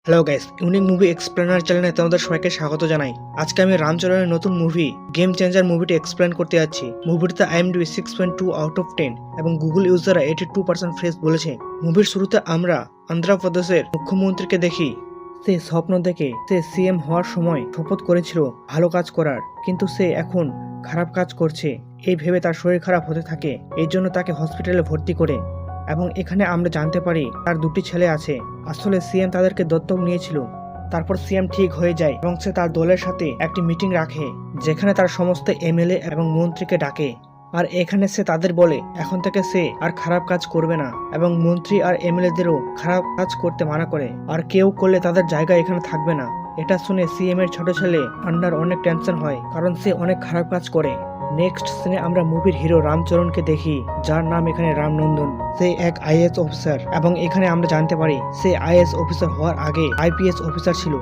Hello guys, unique movie explainer চ্যানেলে তোমাদের সবাইকে স্বাগত জানাই। আজকে আমি রামচরণের নতুন মুভি গেম চেঞ্জার মুভিটি এক্সপ্লেন করতে যাচ্ছি। মুভিটিতে IMDb 6.2 আউট অফ 10 এবং গুগল ইউজাররা 82% ফ্রেশ বলেছে। মুভির শুরুতে আমরা অন্ধ্রপ্রদেশের মুখ্যমন্ত্রীকে দেখি। সে স্বপ্ন দেখে সে সিএম হওয়ার সময় শপথ করেছিল ভালো কাজ করার, কিন্তু সে এখন খারাপ কাজ করছে। এই ভেবে তার শরীর খারাপ হতে থাকে, এই জন্য তাকে হসপিটালে ভর্তি করে। এবং এখানে আমরা জানতে পারি তার দুটি ছেলে আছে। আসলে সিএম তাদেরকে দত্তক নিয়েছিল। তারপর সিএম ঠিক হয়ে যায় এবং সে তার দলের সাথে একটি মিটিং রাখে, যেখানে তার সমস্ত এমএলএ এবং মন্ত্রীকে ডাকে। আর এখানে সে তাদের বলে এখন থেকে সে আর খারাপ কাজ করবে না, এবং মন্ত্রী আর এমএলএদেরও খারাপ কাজ করতে মানা করে, আর কেউ করলে তাদের জায়গা এখানে থাকবে না। এটা শুনে সিএম এর ছোট ছেলে আন্নার অনেক টেনশন হয়, কারণ সে অনেক খারাপ কাজ করে। নেক্সট সিনে আমরা মুভির হিরো রামচরণকে দেখি, যার নাম এখানে রামনন্দন। সে এক আইএএস অফিসার, এবং এখানে আমরা জানতে পারি সে আইএএস অফিসার হওয়ার আগে আইপিএস অফিসার ছিল।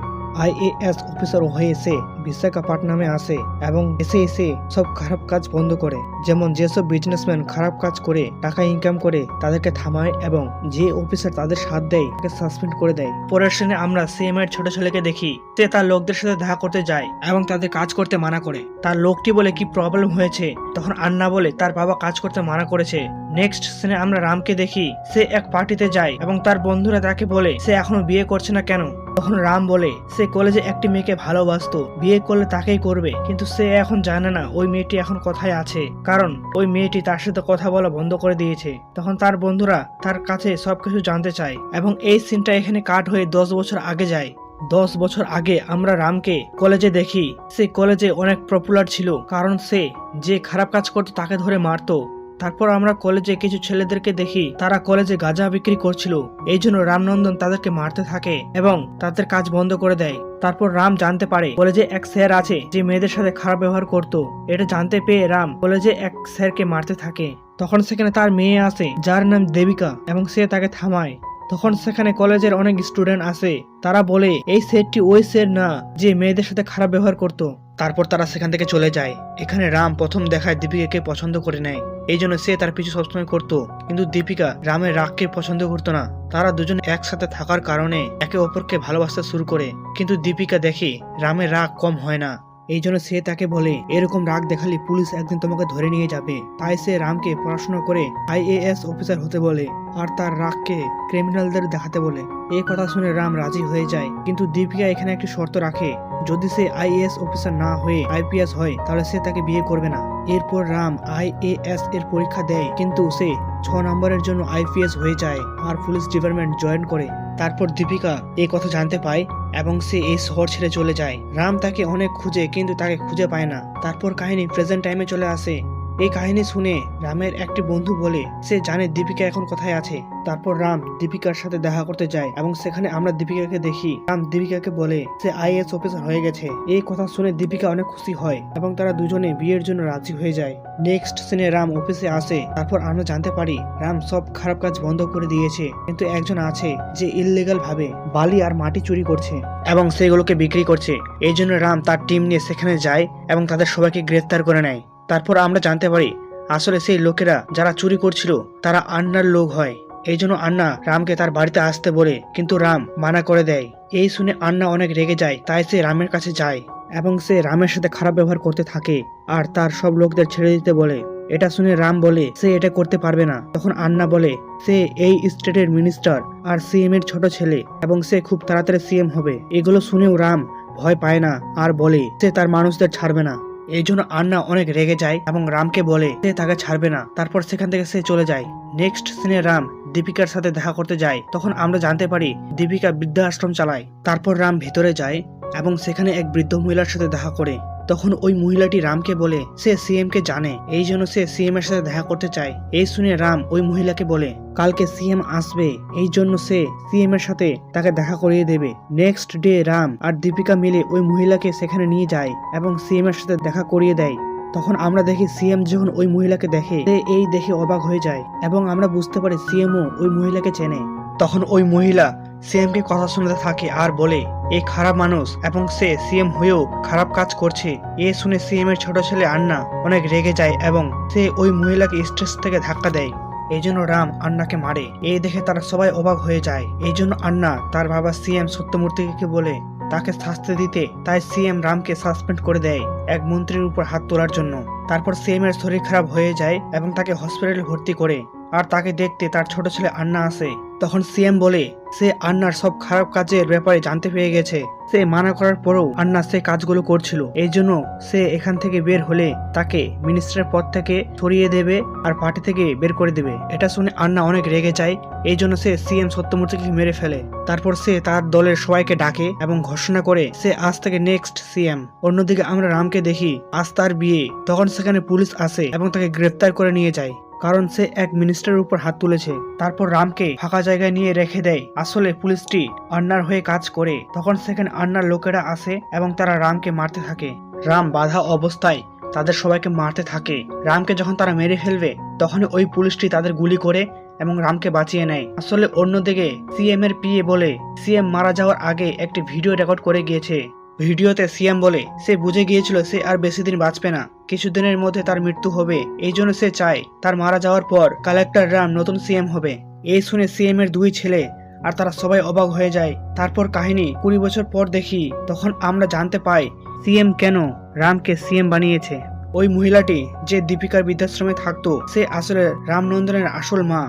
আইএএস অফিসার হয়ে এসে বিশাখাপট্টনামে আসে এবং এসে সব খারাপ কাজ বন্ধ করে। যেমন যেসব বিজনেসম্যান খারাপ কাজ করে টাকা ইনকাম করে তাদেরকে থামায়, এবং যে অফিসার তাদের সাথ দেয় তাকে সাসপেন্ড করে দেয়। পরের সিনে আমরা সিএম এর ছোট ছেলেকে দেখি। সে তার লোকদের সাথে দেখা করতে যায় এবং তাদের কাজ করতে মানা করে। তার লোকটি বলে কি প্রবলেম হয়েছে, তখন আন্না বলে তার বাবা কাজ করতে মানা করেছে। নেক্সট সিনে আমরা রামকে দেখি। সে এক পার্টিতে যায় এবং তার বন্ধুরা তাকে বলে সে এখনো বিয়ে করছে না কেন। তখন রাম বলে সে কলেজে একটি মেয়েকে ভালোবাসতো, বিয়ে করলে তাকেই করবে, কিন্তু সে এখন জানে না ওই মেয়েটি এখন কোথায় আছে, কারণ ওই মেয়েটি তার সাথে কথা বলা বন্ধ করে দিয়েছে। তখন তার বন্ধুরা তার কাছে সবকিছু জানতে চায়, এবং এই সিনটা এখানে কাট হয়ে 10 বছর আগে যায়। 10 বছর আগে আমরা রামকে কলেজে দেখি। সে কলেজে অনেক পপুলার ছিল, কারণ সে যে খারাপ কাজ করতো তাকে ধরে মারতো। তারপর আমরা কলেজে কিছু ছেলেদেরকে দেখি, তারা কলেজে গাঁজা বিক্রি করছিল, এই জন্য রামনন্দন তাদেরকে মারতে থাকে এবং তাদের কাজ বন্ধ করে দেয়। তারপর রাম জানতে পারে কলেজে এক স্যার আছে যে মেয়েদের সাথে খারাপ ব্যবহার করত। এটা জানতে পেয়ে রাম কলেজে এক স্যারকে মারতে থাকে। তখন সেখানে তার মেয়ে আসে যার নাম দেবিকা, এবং সে তাকে থামায়। তখন সেখানে কলেজের অনেক স্টুডেন্ট আসে, তারা বলে এই স্যারটি ওই স্যার না যে মেয়েদের সাথে খারাপ ব্যবহার করত। তারপর তারা সেখান থেকে চলে যায়। এখানে রাম প্রথম দেখায় দীপিকাকে পছন্দ করে নেয়, এই জন্য সে তার পিছু সবসময় করতো। কিন্তু দীপিকা রামের রাগকে পছন্দ করতো না। তারা দুজন একসাথে থাকার কারণে একে অপরকে ভালোবাসতে শুরু করে, কিন্তু দীপিকা দেখে রামের রাগ কম হয় না, এই জন্য সে তাকে বলে এরকম রাগ দেখালে পুলিশ একদিন তোমাকে ধরে নিয়ে যাবে। তাই সে রামকে পড়াশোনা করে আইএএস অফিসার হতে বলে, আর তার রাগকে ক্রিমিনালদের দেখাতে বলে। এই কথা শুনে রাম রাজি হয়ে যায়, কিন্তু দীপিকা এখানে একটি শর্ত রাখে, যদি সে আইএএস অফিসার না হয়ে আইপিএস হয় তাহলে সে তাকে বিয়ে করবে না। এরপর রাম আইএএস এর পরীক্ষা দেয়, কিন্তু সে 6 নম্বরের জন্য আইপিএস হয়ে যায় আর পুলিশ ডিপার্টমেন্ট জয়েন করে। তারপর দীপিকা এই কথা জানতে পায় এবং সে এই শহর ছেড়ে চলে যায়। রাম তাকে অনেক খুঁজে, কিন্তু তাকে খুঁজে পায় না। তারপর কাহিনী প্রেজেন্ট টাইমে চলে আসে। এই কাহিনী শুনে রামের একটি বন্ধু বলে সে জানে দীপিকা এখন কোথায় আছে। তারপর রাম দীপিকার সাথে দেখা করতে যায় এবং সেখানে আমরা দীপিকাকে দেখি। রাম দীপিকাকে বলে সে আইএএস অফিসার হয়ে গেছে। এই কথা শুনে দীপিকা অনেক খুশি হয় এবং তারা দুজনে বিয়ের জন্য রাজি হয়ে যায়। নেক্সট সিনে রাম অফিসে আসে। তারপর আমরা জানতে পারি রাম সব খারাপ কাজ বন্ধ করে দিয়েছে, কিন্তু একজন আছে যে ইললিগাল ভাবে বালি আর মাটি চুরি করছে এবং সেগুলোকে বিক্রি করছে। এই জন্য রাম তার টিম নিয়ে সেখানে যায় এবং তাদের সবাইকে গ্রেফতার করে নেয়। তারপর আমরা জানতে পারি আসলে সেই লোকেরা যারা চুরি করছিল তারা আন্নার লোক হয়। এই জন্য আন্না রামকে তার বাড়িতে আসতে বলে, কিন্তু রাম মানা করে দেয়। এই শুনে আন্না অনেক রেগে যায়, তাই সে রামের কাছে যায় এবং সে রামের সাথে খারাপ ব্যবহার করতে থাকে আর তার সব লোকদের ছেড়ে দিতে বলে। এটা শুনে রাম বলে সে এটা করতে পারবে না। তখন আন্না বলে সে এই স্টেটের মিনিস্টার আর সিএম এর ছোট ছেলে, এবং সে খুব তাড়াতাড়ি সিএম হবে। এগুলো শুনেও রাম ভয় পায় না আর বলে সে তার মানুষদের ছাড়বে না। এই জন্য আন্না অনেক রেগে যায় এবং রামকে বলে সে তাকে ছাড়বে না। তারপর সেখান থেকে সে চলে যায়। নেক্সট সিনে রাম দীপিকার সাথে দেখা করতে যায়। তখন আমরা জানতে পারি দীপিকা বৃদ্ধাশ্রম চালায়। তারপর রাম ভিতরে যায় এবং সেখানে এক বৃদ্ধ মহিলার সাথে দেখা করে। তখন ওই মহিলাটি রামকে বলে সে সিএম কে জানে, এই জন্য সে সিএম এর সাথে দেখা করতে চায়। এই শুনে রাম ওই মহিলাকে বলে কালকে সিএম আসবে, এই জন্য সে সিএম এর সাথে তাকে দেখা করিয়ে দেবে। নেক্সট ডে রাম আর দীপিকা মিলে ওই মহিলাকে সেখানে নিয়ে যায় এবং সিএম এর সাথে দেখা করিয়ে দেয়। তখন আমরা দেখি সিএম যখন ওই মহিলাকে দেখে সে এই দেখে অবাক হয়ে যায় এবং আমরা বুঝতে পারি সিএমও ওই মহিলাকে চেনে। তখন ওই মহিলা সিএম কে কথা শুনতে থাকে আর বলে এই খারাপ মানুষ এবং সে সিএম হয়েও খারাপ কাজ করছে। এ শুনে সিএম এর ছোট ছেলে আন্না অনেক রেগে যায় এবং সে ওই মহিলাকে স্টেজ থেকে ধাক্কা দেয়। এই জন্য রাম আন্নাকে মারে। এই দেখে তারা সবাই অবাক হয়ে যায়। এই জন্য আন্না তার বাবা সিএম সত্যমূর্তিকে বলে তাকে শাস্তি দিতে, তাই সিএম রামকে সাসপেন্ড করে দেয় এক মন্ত্রীর উপর হাত তোলার জন্য। তারপর সিএম এর শরীর খারাপ হয়ে যায় এবং তাকে হসপিটালে ভর্তি করে। আর তাকে দেখতে তার ছোট ছেলে আন্না আসে। তখন সিএম বলে সে আন্নার সব খারাপ কাজের ব্যাপারে জানতে পেরে গেছে। সে মানা করার পরেও আন্না সে কাজগুলো করছিল। এই জন্য সে এখান থেকে বের হলে তাকে মিনিস্টারের পদ থেকে সরিয়ে দেবে আর পার্টি থেকে বের করে দেবে। এটা শুনে আন্না অনেক রেগে যায়। এই জন্য সে সিএম সত্যমূর্তিকে মেরে ফেলে। তারপর সে তার দলের সবাইকে ডাকে এবং ঘোষণা করে সে আজ থেকে নেক্সট সিএম। অন্যদিকে আমরা রামকে দেখি আজ তার বিয়ে। তখন সেখানে পুলিশ আসে এবং তাকে গ্রেফতার করে নিয়ে যায়, কারণ সে এক মিনিস্টারের উপর হাত তুলেছে। তারপর রামকে ফাঁকা জায়গায় নিয়ে রেখে দেয়। আসলে পুলিশটি আন্নার হয়ে কাজ করে। তখন সেখানে আন্নার লোকেরা আসে এবং তারা রামকে মারতে থাকে। রাম বাধা অবস্থায় তাদের সবাইকে মারতে থাকে। রামকে যখন তারা মেরে ফেলবে তখন ওই পুলিশটি তাদের গুলি করে এবং রামকে বাঁচিয়ে নেয়। আসলে অন্যদিকে সিএম এর পিএ বলে সিএম মারা যাওয়ার আগে একটি ভিডিও রেকর্ড করে গিয়েছে। ভিডিওতে সিএম বলে সে বুঝে গিয়েছিল সে আর বেশি দিন বাঁচবে না, কিছুদিনের মধ্যে তার মৃত্যু হবে। এই জন্য সে চায় তার মারা যাওয়ার পর কালেক্টর রাম নতুন সিএম হবে। এই শুনে সিএম এর দুই ছেলে আর তারা সবাই অবাক হয়ে যায়। তারপর কাহিনী 20 বছর পর দেখি, তখন আমরা জানতে পাই সিএম কেন রামকে সিএম বানিয়েছে। ওই মহিলাটি যে দীপিকার বৃদ্ধাশ্রমে থাকতো সে আসলে রামনন্দনের আসল মা।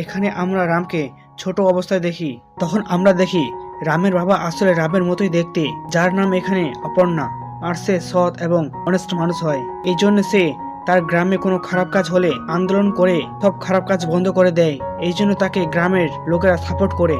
এখানে আমরা রামকে ছোট অবস্থায় দেখি। তখন আমরা দেখি রামের বাবা আসলে রামের মতোই দেখতে, যার নাম এখানে অপর্ণা। আর সে সৎ এবং অনেস্ট মানুষ হয়। এই জন্য সে তার গ্রামে কোনো খারাপ কাজ হলে আন্দোলন করে সব খারাপ কাজ বন্ধ করে দেয়। এই জন্য তাকে গ্রামের লোকেরা সাপোর্ট করে।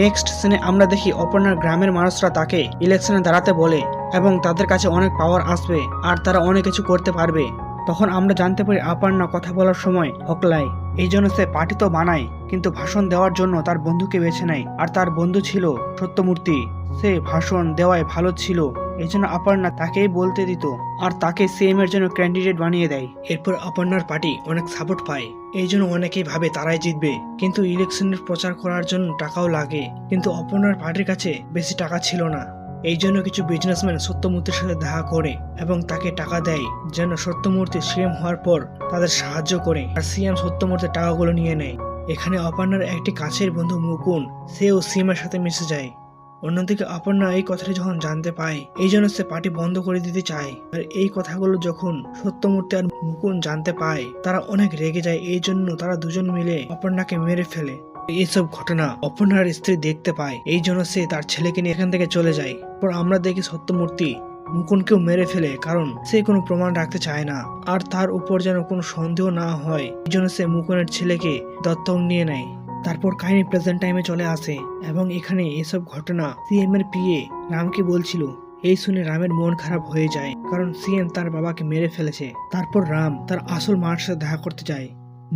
নেক্সট সিনে আমরা দেখি অপর্ণার গ্রামের মানুষরা তাকে ইলেকশনে দাঁড়াতে বলে এবং তাদের কাছে অনেক পাওয়ার আসবে আর তারা অনেক কিছু করতে পারবে। তখন আমরা জানতে পারি অপর্ণা কথা বলার সময় হকলায়। এই জন্য সে পার্টি তো বানায়, কিন্তু ভাষণ দেওয়ার জন্য তার বন্ধুকে বেছে নেয়। আর তার বন্ধু ছিল সত্যমূর্তি। সে ভাষণ দেওয়ায় ভালো ছিল, এই জন্য অপর্ণা তাকেই বলতে দিত আর তাকে সিএম এর জন্য ক্যান্ডিডেট বানিয়ে দেয়। এরপর অপর্ণার পার্টি অনেক সাপোর্ট পায়। এই জন্য অনেকেই ভাবে তারাই জিতবে, কিন্তু ইলেকশনের প্রচার করার জন্য টাকাও লাগে। কিন্তু অপর্ণার পার্টির কাছে বেশি টাকা ছিল না। এই জন্য কিছু বিজনেসম্যান সত্যমূর্তির সাথে দেখা করে এবং তাকে টাকা দেয় যেন সত্যমূর্তি সিএম হওয়ার পর তাদের সাহায্য করে। আর সিএম সত্যমূর্তির টাকাগুলো নিয়ে নেয়। এখানে অপর্ণার একটি কাছের বন্ধু মুকুন, সেও সিএম এর সাথে মিশে যায়। অন্যদিকে অপর্ণা এই কথাটি যখন জানতে পায় এই জন্য সে পার্টি বন্ধ করে দিতে চায়। আর এই কথাগুলো যখন সত্যমূর্তি আর মুকুন জানতে পায় তারা অনেক রেগে যায়। এই জন্য তারা দুজন মিলে অপর্ণাকে মেরে ফেলে। এইসব ঘটনা অপর্ণার স্ত্রী দেখতে পায়। এই জন্য সে তার ছেলেকে নিয়ে এখান থেকে চলে যায়। পর আমরা দেখি সত্যমূর্তি মুকুনকেও মেরে ফেলে, কারণ সে কোনো প্রমাণ রাখতে চায় না আর তার উপর যেন কোনো সন্দেহ না হয়। এই জন্য সে মুকুনের ছেলেকে দত্তক নিয়ে নেয়। তারপর কাহিনী প্রেজেন্ট টাইমে চলে আসে এবং এখানে এসব ঘটনা সিএম এর পিএ রামকে বলছিল। এই শুনে রামের মন খারাপ হয়ে যায়, কারণ সিএম তার বাবাকে মেরে ফেলেছে। তারপর রাম তার আসল মার সাথে দেখা করতে যায়।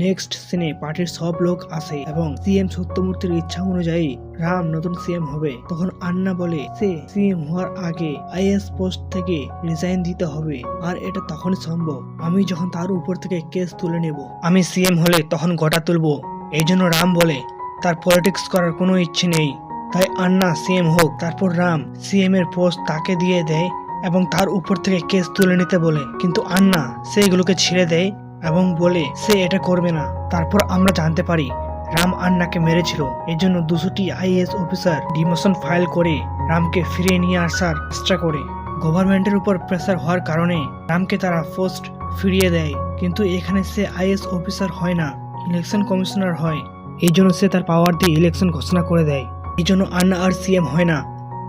নেক্সট সিনে পার্টির সব লোক আসে এবং সিএম সত্যমূর্তির ইচ্ছা অনুযায়ী রাম নতুন সিএম হবে। তখন আন্না বলে সে সিএম হওয়ার আগে আইএস পোস্ট থেকে রিজাইন দিতে হবে, আর এটা তখনই সম্ভব আমি যখন তার উপর থেকে কেস তুলে নেব। আমি সিএম হলে তখন গোটা তুলবো। এই জন্য রাম বলে তার পলিটিক্স করার কোনো ইচ্ছে নেই, তাই আন্না সিএম হোক। তারপর রাম সিএম এর পোস্ট তাকে দিয়ে দেয় এবং তার উপর থেকে কেস তুলে নিতে বলে, কিন্তু আন্না সেগুলোকে ছেড়ে দেয় এবং বলে সে এটা করবে না। তারপর আমরা জানতে পারি রাম আন্নাকে মেরেছিল। এই জন্য 200টি আইএএস অফিসার ডিমোশন ফাইল করে রামকে ফিরিয়ে নিয়ে আসার চেষ্টা করে। গভর্নমেন্টের উপর প্রেসার হওয়ার কারণে রামকে তারা পোস্ট ফিরিয়ে দেয়, কিন্তু এখানে সে আইএএস অফিসার হয় না, ইলেকশন কমিশনার হয়। এই জন্য সে তার পাওয়ার দিয়ে ইলেকশন ঘোষণা করে দেয়। এই জন্য আন্না আর সিএম হয় না,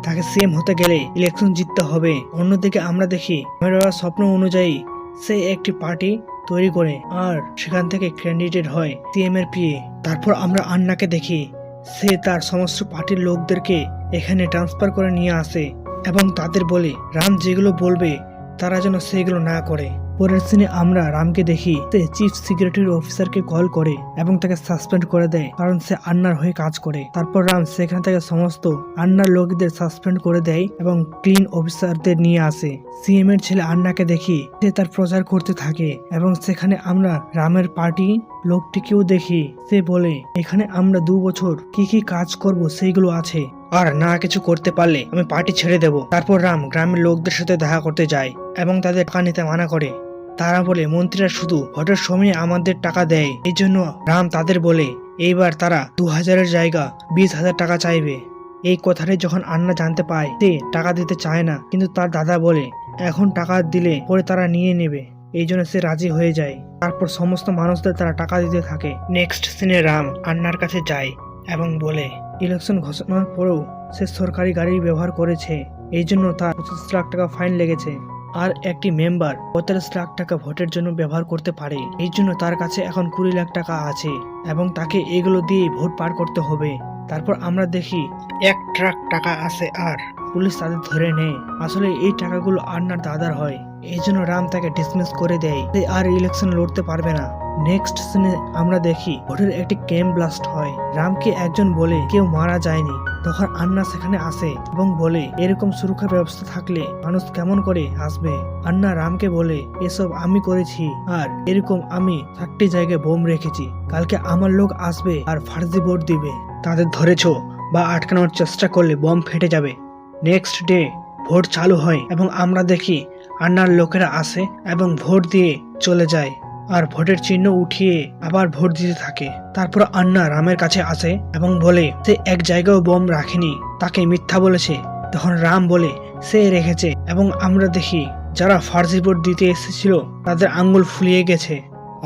তাকে সিএম হতে গেলে ইলেকশন জিততে হবে। অন্যদিকে আমরা দেখি আমার স্বপ্ন অনুযায়ী সে একটি পার্টি তৈরি করে আর সেখান থেকে ক্যান্ডিডেট হয় সিএম এর পিএ। তারপর আমরা আন্নাকে দেখি সে তার সমস্ত পার্টির লোকদেরকে এখানে ট্রান্সফার করে নিয়ে আসে এবং তাদের বলে রাম যেগুলো বলবে তারা যেন সেগুলো না করে। পরের সিনে আমরা রামকে দেখি সে চিফ সিকিউরিটি অফিসারকে কল করে এবং তাকে সাসপেন্ড করে দেয়, কারণ সে আন্নার হয়ে কাজ করে। তারপর রাম সেখান থেকে সমস্ত আন্নার লোকদের সাসপেন্ড করে দেয় এবং ক্লিন অফিসারদের নিয়ে আসে। সিএম এর ছেলে আন্নাকে দেখি সে তার প্রচার করতে থাকে এবং সেখানে আমরা রামের পার্টি লোকটিকেও দেখি। সে বলে এখানে আমরা 2 বছর কি কি কাজ করব সেইগুলো আছে, আর না কিছু করতে পারলে আমি পার্টি ছেড়ে দেব। তারপর রাম গ্রামের লোকদের সাথে দেখা করতে যায় এবং তাদের টাকা নিতে মানা করে। তারা বলে মন্ত্রীরা শুধু ভোটের সময় আমাদের টাকা দেয়, এই জন্য রাম তাদের বলে এইবার তারা 2000-এর জায়গা 20,000 টাকা চাইবে। এই কথাটাই যখন আন্না জানতে পায় সে টাকা দিতে চায় না, কিন্তু তার দাদা বলে এখন টাকা দিলে পরে তারা নিয়ে নেবে, এই জন্য সে রাজি হয়ে যায়। তারপর সমস্ত মানুষদের তারা টাকা দিতে থাকে। নেক্সট সিনে রাম আন্নার কাছে যায় এবং বলে ইলেকশন ঘোষণার পরেও সে সরকারি গাড়ি ব্যবহার করেছে, এই জন্য তার 25 লাখ টাকা ফাইন লেগেছে। আর একটি মেম্বার 45 লাখ টাকা ভোটের জন্য ব্যবহার করতে পারে, এই জন্য তার কাছে এখন 20 লাখ টাকা আছে এবং তাকে এগুলো দিয়ে ভোট পার করতে হবে। তারপর আমরা দেখি 1 ট্রাক টাকা আসে আর পুলিশ তাদের ধরে নেয়। আসলে এই টাকাগুলো আন্নার দাদার হয়, এই জন্য রাম তাকে ডিসমিস করে দেয়, সে আর ইলেকশন লড়তে পারবে না। নেক্সট সিনে আমরা দেখি ভোটের একটি ক্যাম্প ব্লাস্ট হয়। রামকে একজন বলে কেউ মারা যায়নি, তখন আন্না সেখানে আসে এবং বলে এরকম সুরক্ষা ব্যবস্থা থাকলে মানুষ কেমন করে আসবে। আন্না রামকে বলে এসব আমি করেছি আর এরকম আমি 30 জায়গায় বোম রেখেছি, কালকে আমার লোক আসবে আর ফার্জি ভোট দিবে, তাদের ধরেছো বা আটকানোর চেষ্টা করলে বম ফেটে যাবে। নেক্সট ডে ভোট চালু হয় এবং আমরা দেখি আন্নার লোকেরা আসে এবং ভোট দিয়ে চলে যায় আর ভোটের চিহ্ন উঠিয়ে আবার ভোট দিতে থাকে। তারপর আন্না রামের কাছে আসে এবং বলে সে এক জায়গায় বোম রাখেনি, তাকে মিথ্যা বলেছে। তখন রাম বলে সে রেখেছে এবং আমরা দেখি যারা ফার্জি ভোট দিতে এসেছিল তাদের আঙ্গুল ফুলিয়ে গেছে,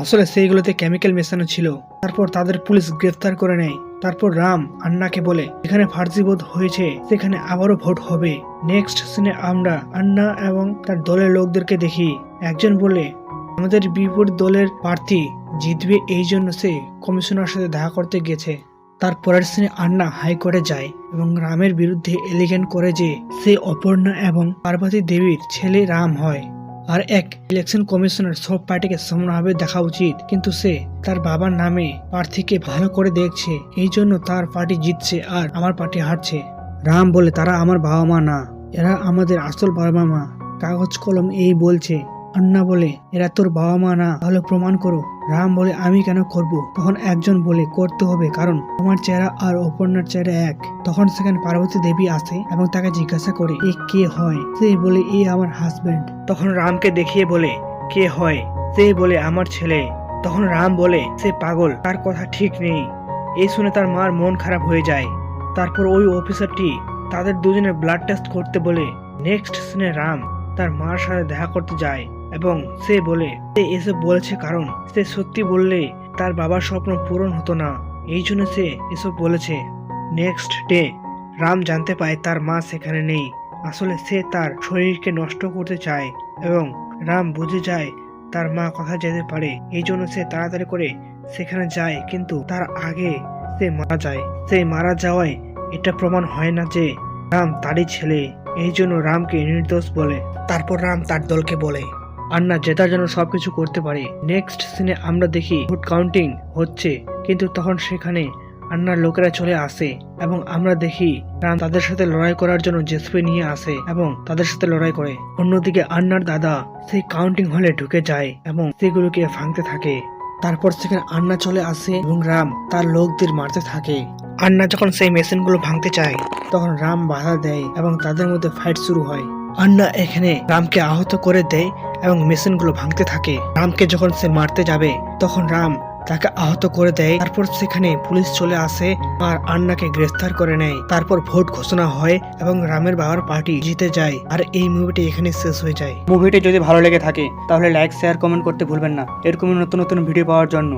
আসলে সেইগুলোতে কেমিক্যাল মেশানো ছিল। তারপর তাদের পুলিশ গ্রেফতার করে নেয়। তারপর রাম আন্নাকে বলে এখানে ফার্জি ভোট হয়েছে, সেখানে আবারও ভোট হবে। নেক্সট সিনে আমরা আন্না এবং তার দলের লোকদেরকে দেখি। একজন বলে আমাদের বিপরীত দলের প্রার্থী জিতবে, এই জন্য সে কমিশনার সাথে দেখা করতে গেছে। তারপরের সিনে আন্না হাইকোর্টে যায় এবং রামের বিরুদ্ধে এলিগেন্ট করে যে সে অপর্ণা এবং পার্বতী দেবীর ছেলে রাম হয়। আর এক ইলেকশন কমিশনার সব পার্টিকে সমানভাবে দেখা উচিত, কিন্তু সে তার বাবার নামে প্রার্থীকে ভালো করে দেখছে, এই জন্য তার পার্টি জিতছে আর আমার পার্টি হারছে। রাম বলে তারা আমার বাবা মা না, এরা আমাদের আসল বাবা মা, কাগজ কলম এই বলছে। আন্না বলে এরা তোর বাবা মা না, তাহলে প্রমাণ করো। রাম বলে আমি কেন করব? তখন একজন বলে করতে হবে, কারণ তোমার চেহারা আর অপর্ণার চেহারা এক। তখন সেখানে পার্বতী দেবী আসে এবং তাকে জিজ্ঞাসা করে এ কে হয়? সে বলে এ আমার হাজবেন্ড। তখন রামকে দেখিয়ে বলে কে হয়? সে বলে আমার ছেলে। তখন রাম বলে সে পাগল, তার কথা ঠিক নেই। এই শুনে তার মার মন খারাপ হয়ে যায়। তারপর ওই অফিসারটি তাদের দুজনের ব্লাড টেস্ট করতে বলে। নেক্সট সিনে রাম তার মার সাথে দেখা করতে যায় এবং সে বলে সে এসব বলেছে কারণ সে সত্যি বললে তার বাবার স্বপ্ন পূরণ হতো না, এই জন্য সে এসব বলেছে। নেক্সট ডে রাম জানতে পায় তার মা সেখানে নেই, আসলে সে তার শরীরকে নষ্ট করতে চায় এবং রাম বুঝে যায় তার মা কোথায় যেতে পারে, এই জন্য সে তাড়াতাড়ি করে সেখানে যায়, কিন্তু তার আগে সে মারা যায়। সেই মারা যাওয়ায় এটা প্রমাণ হয় না যে রাম তারই ছেলে, এই জন্য রামকে নির্দোষ বলে। তারপর রাম তার দলকে বলে আন্না জেতার জন্য সবকিছু করতে পারে। নেক্সট সিনে আমরা দেখি ভোট কাউন্টিং হচ্ছে, কিন্তু তখন সেখানে আন্নার লোকেরা চলে আসে এবং আমরা দেখি রাম তাদের সাথে লড়াই করার জন্য জেসপি নিয়ে আসে এবং তাদের সাথে লড়াই করে। অন্যদিকে আন্নার দাদা সেই কাউন্টিং হলে ঢুকে যায় এবং সেগুলোকে ভাঙতে থাকে। তারপর সেখানে আন্না চলে আসে এবং রাম তার লোকদের মারতে থাকে। আন্না যখন সেই মেশিনগুলো ভাঙতে চায় তখন রাম বাধা দেয় এবং তাদের মধ্যে ফাইট শুরু হয়। আন্না এখানে রামকে আহত করে দেয় এবং মেশিনগুলো ভাঙতে থাকে। রামকে যখন সে মারতে যাবে তখন রাম তাকে আহত করে দেয়। তারপর সেখানে পুলিশ চলে আসে আর আন্নাকে গ্রেফতার করে নেয়। তারপর ভোট ঘোষণা হয় এবং রামের বাবার পার্টি জিতে যায়। আর এই মুভিটি এখানে শেষ হয়ে যায়। মুভিটি যদি ভালো লেগে থাকে তাহলে লাইক, শেয়ার, কমেন্ট করতে ভুলবেন না এরকম নতুন নতুন ভিডিও পাওয়ার জন্য।